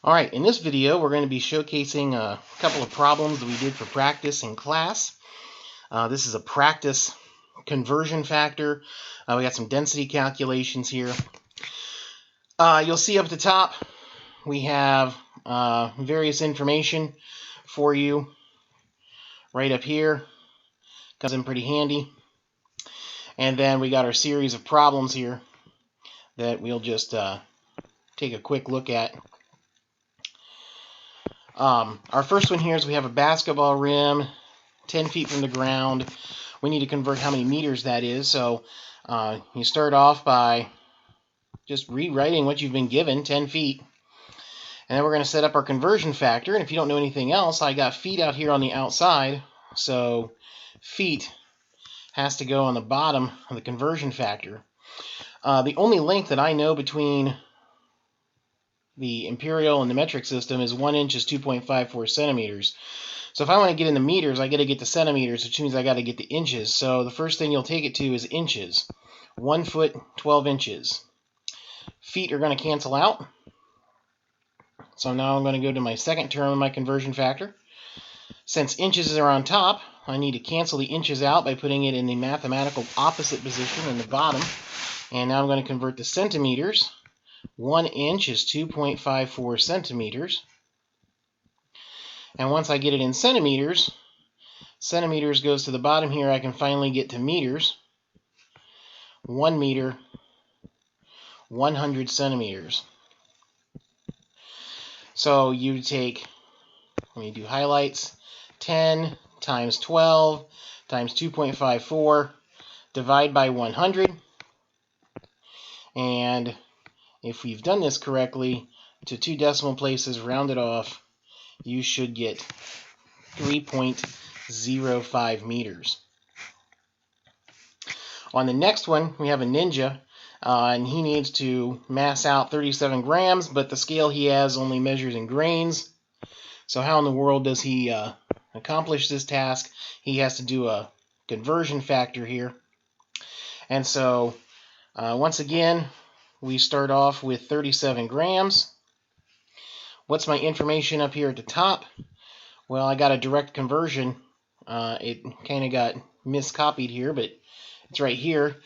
Alright, in this video we're going to be showcasing a couple of problems that we did for practice in class. This is a practice conversion factor. We got some density calculations here. You'll see up at the top we have various information for you right up here. Comes in pretty handy. And then we got our series of problems here that we'll just take a quick look at. Our first one here is we have a basketball rim 10 feet from the ground. We need to convert how many meters that is. So you start off by just rewriting what you've been given, 10 feet. And then we're going to set up our conversion factor. And if you don't know anything else, I got feet out here on the outside. So feet has to go on the bottom of the conversion factor. The only length that I know between the imperial and the metric system is 1 inch is 2.54 centimeters. So if I want to get into meters, I got to get to centimeters, which means I got to get to inches. So the first thing you'll take it to is inches. 1 foot, 12 inches. Feet are going to cancel out. So now I'm going to go to my second term of my conversion factor. Since inches are on top, I need to cancel the inches out by putting it in the mathematical opposite position in the bottom. And now I'm going to convert to centimeters. 1 inch is 2.54 centimeters. And once I get it in centimeters, centimeters goes to the bottom here, I can finally get to meters. 1 meter, 100 centimeters. So you take, let me do highlights, 10 times 12 times 2.54, divide by 100. And if we've done this correctly, to 2 decimal places, rounded off, you should get 3.05 meters. On the next one, we have a ninja, and he needs to mass out 37 grams, but the scale he has only measures in grains. So how in the world does he accomplish this task? He has to do a conversion factor here. And so, once again, we start off with 37 grams. What's my information up here at the top? Well, I got a direct conversion. It kind of got miscopied here, but it's right here.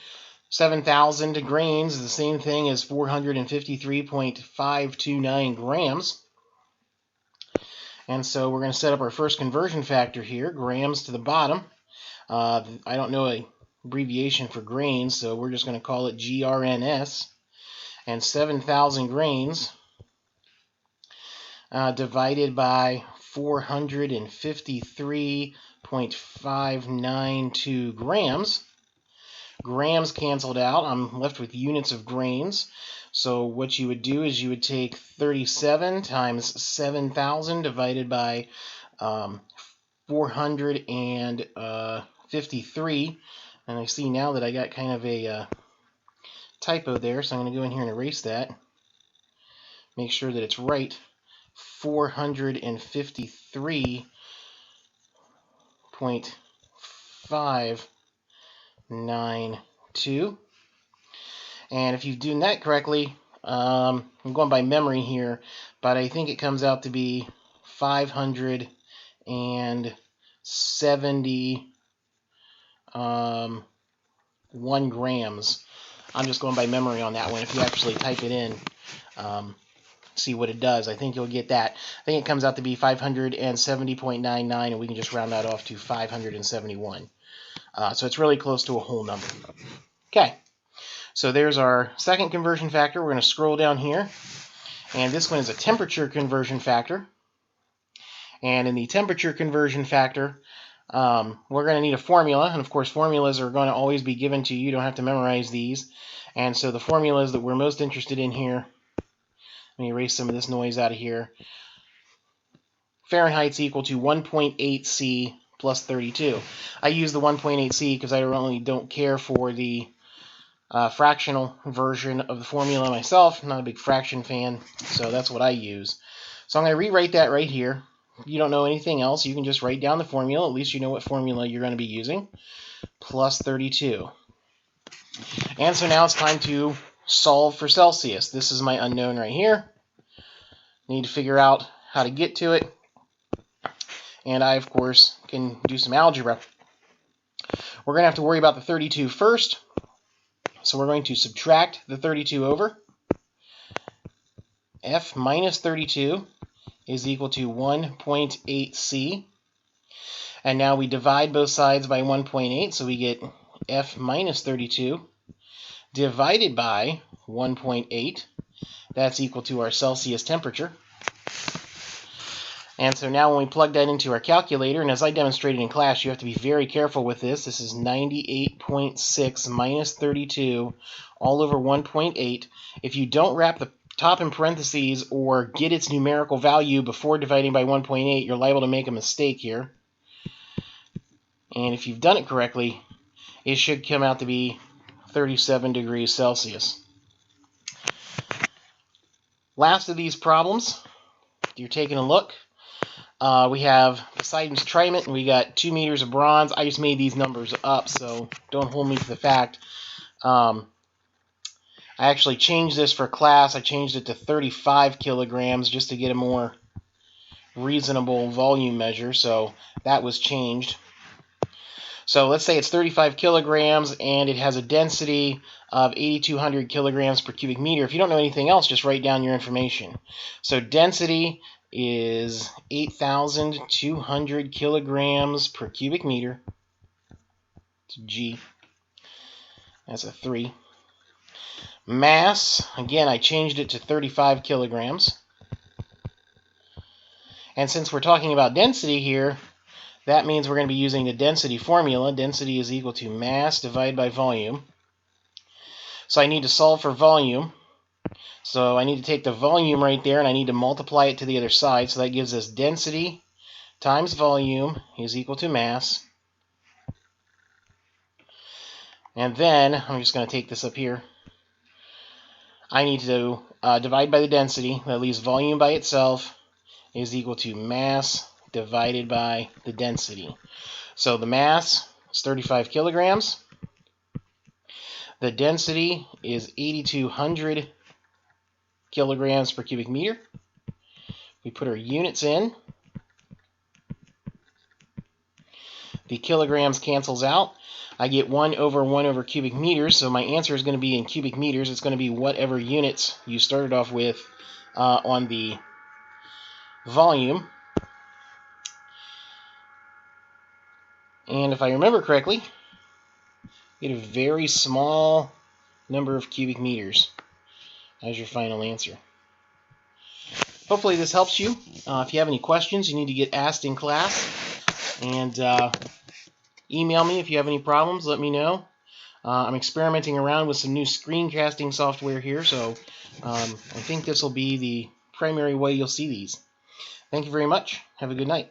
7,000 grains is the same thing as 453.529 grams. And so we're going to set up our first conversion factor here, grams to the bottom. I don't know an abbreviation for grains, so we're just going to call it GRNS. And 7,000 grains divided by 453.592 grams. Grams canceled out. I'm left with units of grains. So what you would do is you would take 37 times 7,000 divided by 453. And I see now that I got kind of a typo there, so I'm going to go in here and erase that. Make sure that it's right. 453.592. And if you've done that correctly, I'm going by memory here, but I think it comes out to be 571 grams. I'm just going by memory on that one. If you actually type it in, see what it does, I think you'll get that. I think it comes out to be 570.99, and we can just round that off to 571. So it's really close to a whole number. Okay, so there's our second conversion factor. We're going to scroll down here, and this one is a temperature conversion factor. And in the temperature conversion factor, we're going to need a formula, and of course formulas are going to always be given to you. You don't have to memorize these. And so the formulas that we're most interested in here, let me erase some of this noise out of here. Fahrenheit's equal to 1.8 C plus 32. I use the 1.8 C because I really don't care for the fractional version of the formula myself. I'm not a big fraction fan, so that's what I use. So I'm going to rewrite that right here. If you don't know anything else, you can just write down the formula. At least you know what formula you're going to be using. Plus 32. And so now it's time to solve for Celsius. This is my unknown right here. Need to figure out how to get to it. And I, of course, can do some algebra. We're going to have to worry about the 32 first. So we're going to subtract the 32 over. F minus 32 is equal to 1.8c. And now we divide both sides by 1.8, so we get F minus 32 divided by 1.8. That's equal to our Celsius temperature. And so now when we plug that into our calculator, and as I demonstrated in class, you have to be very careful with this. This is 98.6 minus 32 all over 1.8. If you don't wrap the top in parentheses or get its numerical value before dividing by 1.8, you're liable to make a mistake here. And if you've done it correctly, it should come out to be 37 degrees Celsius. Last of these problems, you're taking a look. We have Poseidon's trident, and we got 2 meters of bronze. I just made these numbers up, so don't hold me to the fact. I actually changed this for class. I changed it to 35 kilograms just to get a more reasonable volume measure, so that was changed. So let's say it's 35 kilograms, and it has a density of 8,200 kilograms per cubic meter. If you don't know anything else, just write down your information. So density is 8,200 kilograms per cubic meter. It's G. That's a 3. Mass, again, I changed it to 35 kilograms. And since we're talking about density here, that means we're going to be using the density formula. Density is equal to mass divided by volume. So I need to solve for volume. So I need to take the volume right there, and I need to multiply it to the other side. So that gives us density times volume is equal to mass. And then, I'm just going to take this up here. I need to divide by the density. That leaves volume by itself is equal to mass divided by the density. So the mass is 35 kilograms. The density is 8,200 kilograms per cubic meter. We put our units in. The kilograms cancels out. I get 1 over cubic meters, so my answer is going to be in cubic meters. It's going to be whatever units you started off with on the volume. And if I remember correctly, you get a very small number of cubic meters as your final answer. Hopefully this helps you. If you have any questions, you need to get asked in class. And email me if you have any problems. Let me know. I'm experimenting around with some new screencasting software here, so I think this will be the primary way you'll see these. Thank you very much. Have a good night.